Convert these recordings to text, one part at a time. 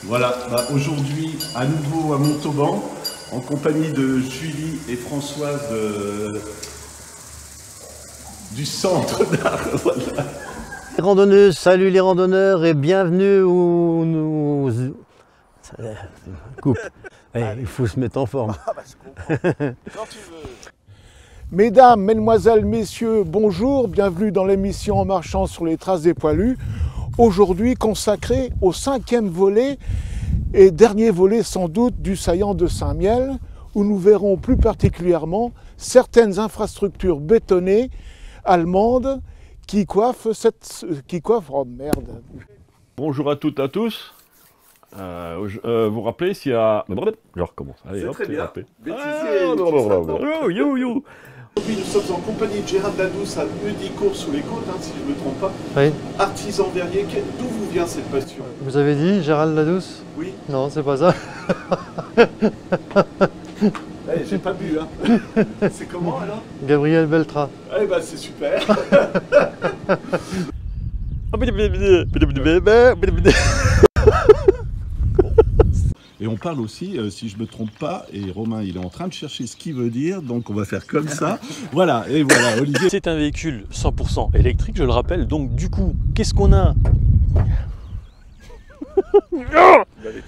Voilà, aujourd'hui à nouveau à Montauban, en compagnie de Julie et Françoise du Centre d'Art. Voilà. Les randonneuses, salut les randonneurs et bienvenue où nous... Coupe. Il faut se mettre en forme. Ah bah, je comprends. Quand tu veux. Mesdames, Mesdemoiselles, Messieurs, bonjour, bienvenue dans l'émission En marchant sur les traces des poilus. Aujourd'hui consacré au 5e volet et dernier volet sans doute du saillant de Saint-Mihiel, où nous verrons plus particulièrement certaines infrastructures bétonnées allemandes qui coiffent oh merde. Bonjour à toutes et à tous. Vous vous rappelez s'il y a... Je recommence. Allez, C'est hop, très bien. rappelé. Aujourd'hui, nous sommes en compagnie de Gérald Ladouce à Heudicourt sous les côtes, si je ne me trompe pas. Oui. Artisan verrier, d'où vous vient cette passion? Vous avez dit Gérald Ladouce? Oui. Non, c'est pas ça. J'ai pas bu, hein. C'est comment alors? Gabriel Beltra. Eh ben c'est super. Et on parle aussi, si je ne me trompe pas, et Romain il est en train de chercher ce qu'il veut dire, donc on va faire comme ça. Voilà, et voilà, Olivier. C'est un véhicule 100% électrique, je le rappelle. Donc du coup, qu'est-ce qu'on a?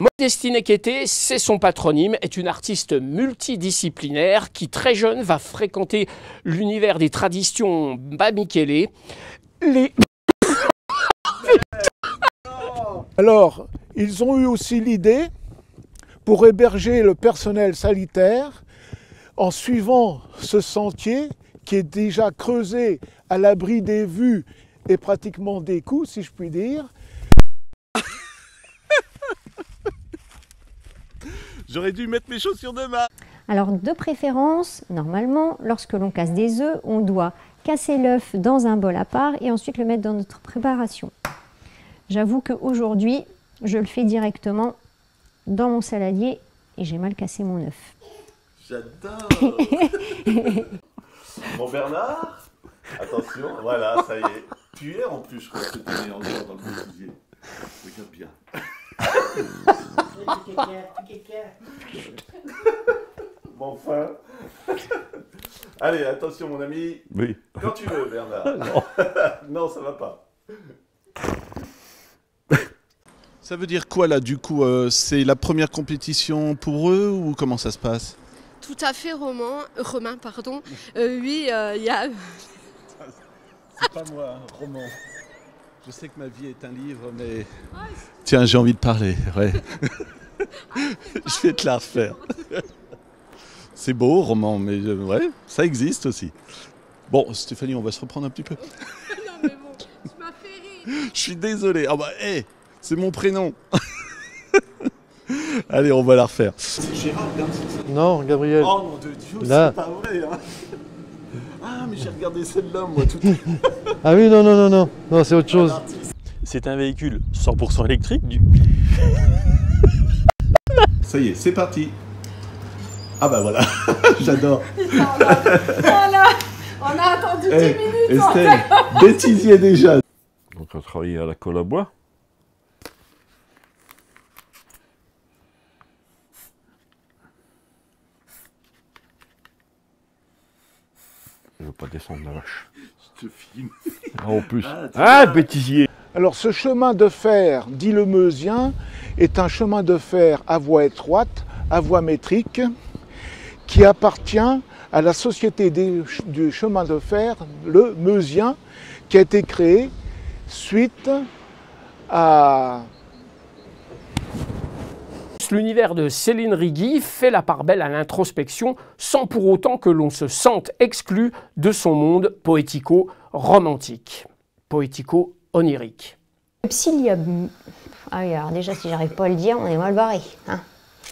Modestine Ekete, c'est son patronyme, est une artiste multidisciplinaire qui très jeune va fréquenter l'univers des traditions Bamikelé. Alors, ils ont eu aussi l'idée, pour héberger le personnel sanitaire, en suivant ce sentier qui est déjà creusé à l'abri des vues et pratiquement des coups, si je puis dire. J'aurais dû mettre mes chaussures demain. Alors de préférence, normalement, lorsque l'on casse des œufs, on doit casser l'œuf dans un bol à part et ensuite le mettre dans notre préparation. J'avoue qu'aujourd'hui, je le fais directement dans mon saladier et j'ai mal cassé mon œuf. J'adore. Bon Bernard, attention, voilà, ça y est. Tu es en plus, je crois que tu es en dehors dans le bêtisier. Regarde bien. Bon, enfin. Allez, attention mon ami. Oui. Quand tu veux Bernard. Non. Non, ça va pas. Ça veut dire quoi là du coup c'est la première compétition pour eux ou comment ça se passe? Tout à fait, Romain, pardon. Oui, il y a... C'est pas moi, Roman. Je sais que ma vie est un livre, mais... Tiens, j'ai envie de parler, ouais. Je vais te la refaire. C'est beau, Roman, mais ouais, ça existe aussi. Bon, Stéphanie, on va se reprendre un petit peu. Non mais bon, tu m'as fait rire. Je suis désolé. Ah bah, hé, c'est mon prénom. Allez, on va la refaire. C'est Gérald, hein, c'est ça? Non, Gabriel. Oh mon Dieu, Là. c'est pas vrai. Hein. Ah, mais j'ai regardé celle-là, moi, tout à l'heure. Ah oui, non, non, non, non, non, c'est autre chose. C'est un véhicule 100% électrique. Ça y est, c'est parti. Ah bah voilà, j'adore. Voilà, on a attendu 10 minutes. Estelle, bêtisier déjà. Donc on va travailler à la colle à bois. Je ne veux pas descendre la vache. Je te filme. Ah, en plus. Ah, bêtisier. Alors ce chemin de fer, dit le Meusien, est un chemin de fer à voie étroite, à voie métrique, qui appartient à la société du chemin de fer, le Meusien, qui a été créé suite à... L'univers de Céline Rigui fait la part belle à l'introspection sans pour autant que l'on se sente exclu de son monde poético-romantique, poético-onirique. Psyllium. Ah oui, alors déjà, si j'arrive pas à le dire, on est mal barré. Hein.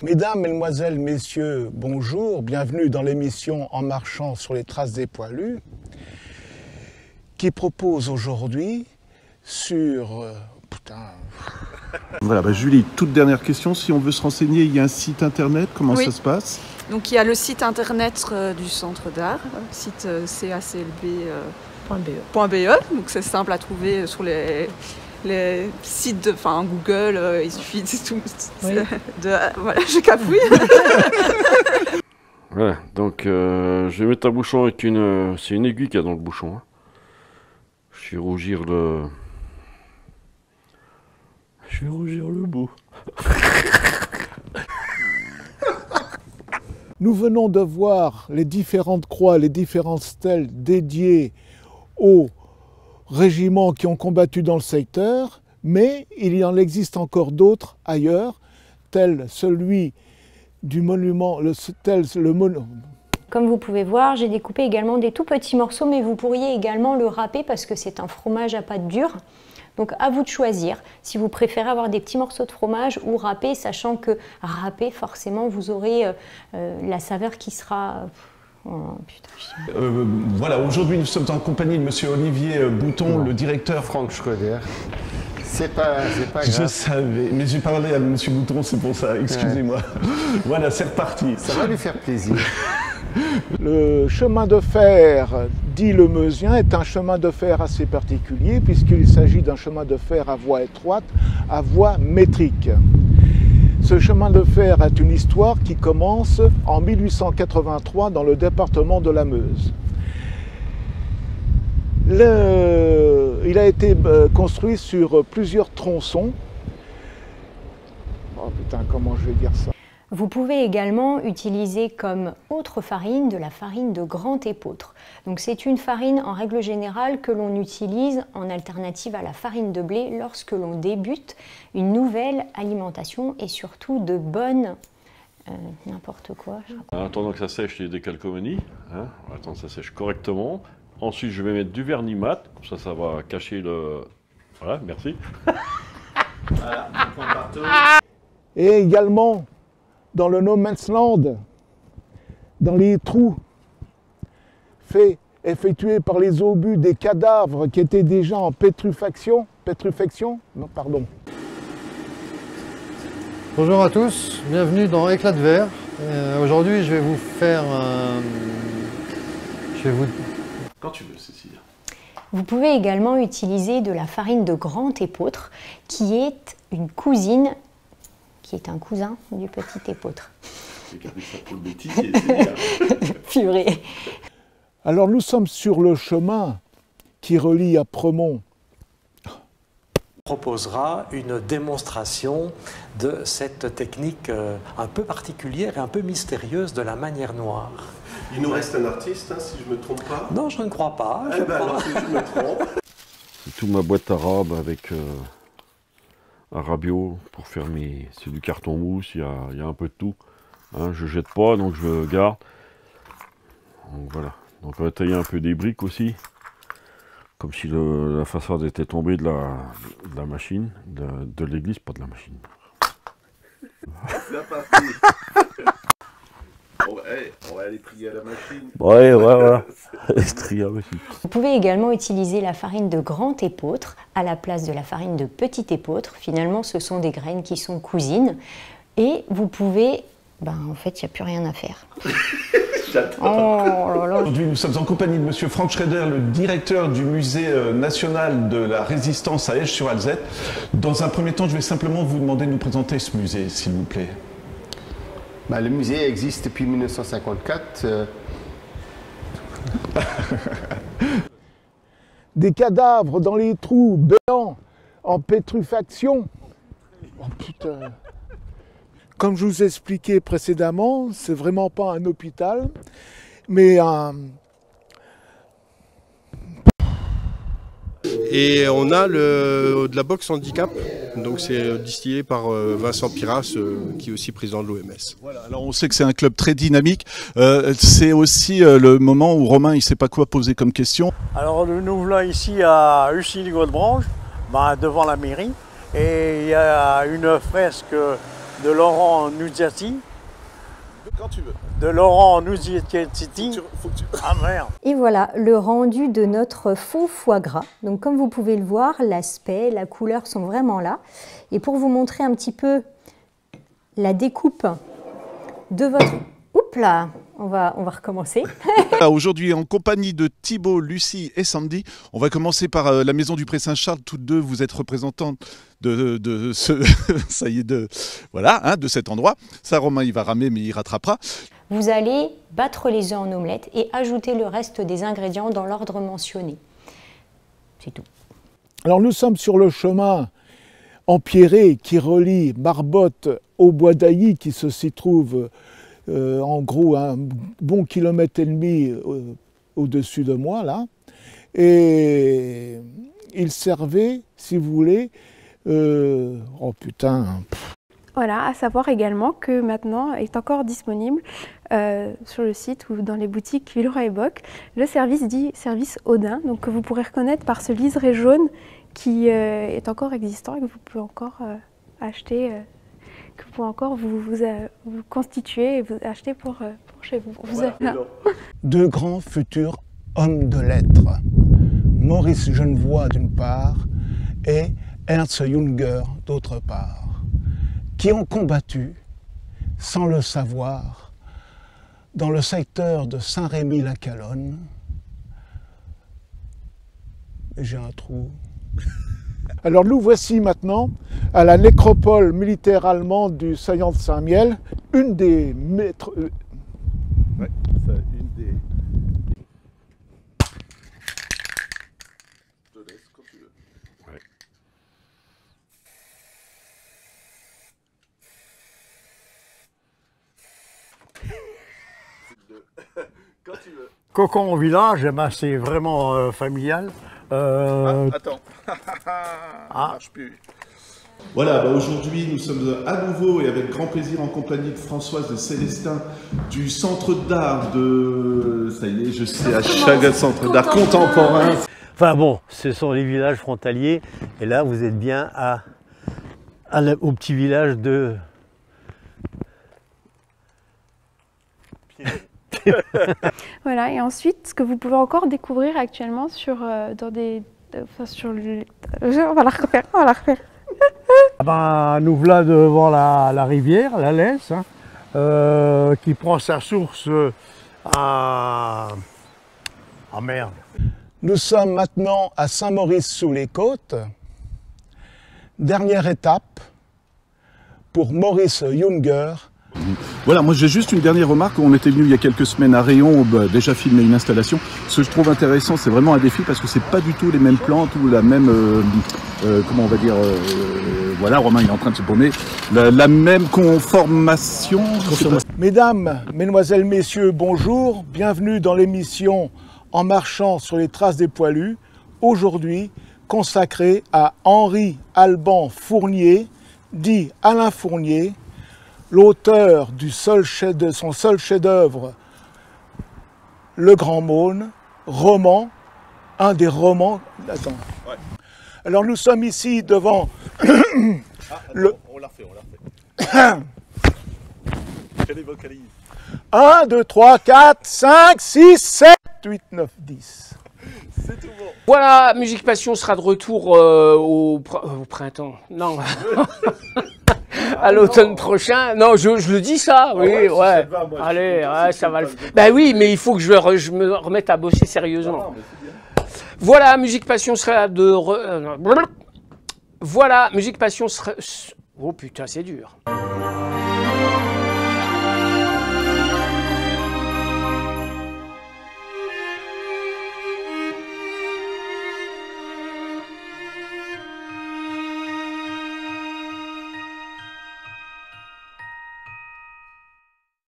Mesdames, Mesdemoiselles, Messieurs, bonjour, bienvenue dans l'émission En marchant sur les traces des poilus, qui propose aujourd'hui sur... Voilà, Julie, toute dernière question. Si on veut se renseigner, il y a un site internet, comment ça se passe? Donc il y a le site internet du Centre d'Art, site CACLB .be, donc c'est simple à trouver sur les sites, enfin Google, il suffit de tout. Oui. Voilà, je cafouille. Voilà, donc je vais mettre un bouchon avec une... c'est une aiguille qu'il y a dans le bouchon. Hein. Je vais rougir le... bout. Nous venons de voir les différentes croix, les différentes stèles dédiées aux régiments qui ont combattu dans le secteur, mais il en existe encore d'autres ailleurs, tel celui du monument, Comme vous pouvez voir, j'ai découpé également des tout petits morceaux, mais vous pourriez également le râper parce que c'est un fromage à pâte dure. Donc à vous de choisir si vous préférez avoir des petits morceaux de fromage ou râper, sachant que râper, forcément, vous aurez la saveur qui sera... Oh, putain, voilà, aujourd'hui nous sommes en compagnie de monsieur Olivier Bouton, le directeur. Franck Schröder. C'est pas grave. Je savais, mais j'ai parlé à monsieur Bouton, c'est pour ça, excusez-moi. Voilà, c'est reparti. Ça va lui faire plaisir. Le chemin de fer dit le Meusien est un chemin de fer assez particulier puisqu'il s'agit d'un chemin de fer à voie étroite, à voie métrique. Ce chemin de fer a une histoire qui commence en 1883 dans le département de la Meuse. Il a été construit sur plusieurs tronçons. Oh putain, comment je vais dire ça? Vous pouvez également utiliser comme autre farine de la farine de grand épeautre. Donc c'est une farine en règle générale que l'on utilise en alternative à la farine de blé lorsque l'on débute une nouvelle alimentation et surtout de bonnes n'importe quoi. En attendant que ça sèche les décalcomanies, hein, on va attendre que ça sèche correctement. Ensuite je vais mettre du vernis mat, comme ça va cacher le... Voilà, merci. Voilà, un point partout. Et également dans le No Man's Land, dans les trous effectués par les obus des cadavres qui étaient déjà en pétrufaction, non, pardon. Bonjour à tous, bienvenue dans Éclat de verre. Aujourd'hui, je vais vous faire Quand tu veux, Cécile. Vous pouvez également utiliser de la farine de grand épeautre, qui est une cousine, qui est un cousin du petit épeautre. J'ai gardé ça pour le bêtisier, c'est bien. Purée. Alors nous sommes sur le chemin qui relie à Premont. Proposera une démonstration de cette technique un peu particulière et un peu mystérieuse de la manière noire. Il nous reste un artiste, hein, si je ne me trompe pas. Non, je ne crois pas. Alors, si je me trompe. C'est toute ma boîte arabe avec Arabio pour faire mes... C'est du carton mousse, il y a un peu de tout. Hein, je jette pas, donc je garde. Donc voilà. Donc on va tailler un peu des briques aussi. Comme si la façade était tombée de la machine, de l'église, pas de la machine. C'est parti. On va aller trier à la machine. Ouais, voilà. Trier à la machine. Vous pouvez également utiliser la farine de grand épeautre à la place de la farine de petit épeautre. Finalement, ce sont des graines qui sont cousines. Et vous pouvez... en fait, il n'y a plus rien à faire. Aujourd'hui, nous sommes en compagnie de monsieur Franck Schröder, le directeur du musée national de la résistance à Esch-sur-Alzette. Dans un premier temps, je vais simplement vous demander de nous présenter ce musée, s'il vous plaît. Le musée existe depuis 1954. Des cadavres dans les trous béants en pétrufaction. Oh putain. Comme je vous ai expliqué précédemment, c'est vraiment pas un hôpital, mais un... Et on a de la boxe handicap, donc c'est distillé par Vincent Piras, qui est aussi président de l'OMS. Voilà, alors on sait que c'est un club très dynamique. C'est aussi le moment où Romain, il ne sait pas quoi poser comme question. Alors nous voilà ici à Ussy-les-Godebranches, devant la mairie, et il y a une fresque de Laurent Nunziati. Quand tu veux. De Laurent Nunziati. Ah merde. Et voilà le rendu de notre faux foie gras. Donc comme vous pouvez le voir, l'aspect, la couleur sont vraiment là. Et pour vous montrer un petit peu la découpe de votre... Oups là. on va recommencer. Aujourd'hui, en compagnie de Thibaut, Lucie et Sandy, on va commencer par la maison du Pré Saint-Charles. Toutes deux, vous êtes représentantes de ce, ça y est, de cet endroit. Ça, Romain, il va ramer, mais il rattrapera. Vous allez battre les œufs en omelette et ajouter le reste des ingrédients dans l'ordre mentionné. C'est tout. Alors nous sommes sur le chemin empierré qui relie Marbotte au Bois d'Ailly, qui se trouve en gros un bon kilomètre et demi au-dessus de moi là. Et il servait, si vous voulez, oh putain. Voilà, à savoir également que maintenant est encore disponible sur le site ou dans les boutiques Villeroy et Boch le service dit service Odin, donc que vous pourrez reconnaître par ce liseré jaune qui est encore existant et que vous pouvez encore acheter, que vous pouvez encore vous constituer et vous acheter pour chez vous. Deux grands futurs hommes de lettres, Maurice Genevoix d'une part et Ernst Jünger d'autre part, qui ont combattu, sans le savoir, dans le secteur de Saint-Rémy-la-Calonne. J'ai un trou. Alors nous voici maintenant à la nécropole militaire allemande du saillant de Saint-Miel, une des maîtres... Ouais, ça, une des... Je te laisse quand tu veux. Ouais. Quand tu veux. Cocon au village, eh ben, c'est vraiment familial. Attends, ça marche plus. Voilà, aujourd'hui nous sommes à nouveau et avec grand plaisir en compagnie de Françoise et Célestin du Centre d'art de... Ça y est, je sais, à chaque centre d'art contemporain. Enfin bon, ce sont les villages frontaliers et là vous êtes bien au petit village de... Voilà, et ensuite, ce que vous pouvez encore découvrir actuellement sur, on va la refaire. Ben, nous voilà devant la rivière, la Lesse, hein, qui prend sa source à merde. Nous sommes maintenant à Saint-Maurice-sous-les-Côtes. Dernière étape pour Maurice Jünger. Voilà, moi j'ai juste une dernière remarque. On était venu il y a quelques semaines à Réon, déjà filmer une installation. Ce que je trouve intéressant, c'est vraiment un défi parce que c'est pas du tout les mêmes plantes ou la même, comment on va dire, voilà, Romain il est en train de se paumer, la même conformation. Mesdames, Mesdemoiselles, Messieurs, bonjour, bienvenue dans l'émission En marchant sur les traces des poilus, aujourd'hui consacrée à Henri Alban Fournier, dit Alain Fournier, l'auteur de son seul chef-d'œuvre, Le Grand Maune, roman, un des romans... Attends. Ouais. Alors nous sommes ici devant... le... On l'a refait. Quelle est vocalise 1, 2, 3, 4, 5, 6, 7, 8, 9, 10. C'est tout bon. Voilà, Musique Passion sera de retour au printemps. Non. À l'automne prochain. Non, je le dis ça, oui, ouais. Va, moi, allez, ouais, ça va le faire. Ben oui, mais il faut que je me remette à bosser sérieusement. Voilà, Musique Passion sera de... Voilà, Musique Passion sera... Oh putain, c'est dur.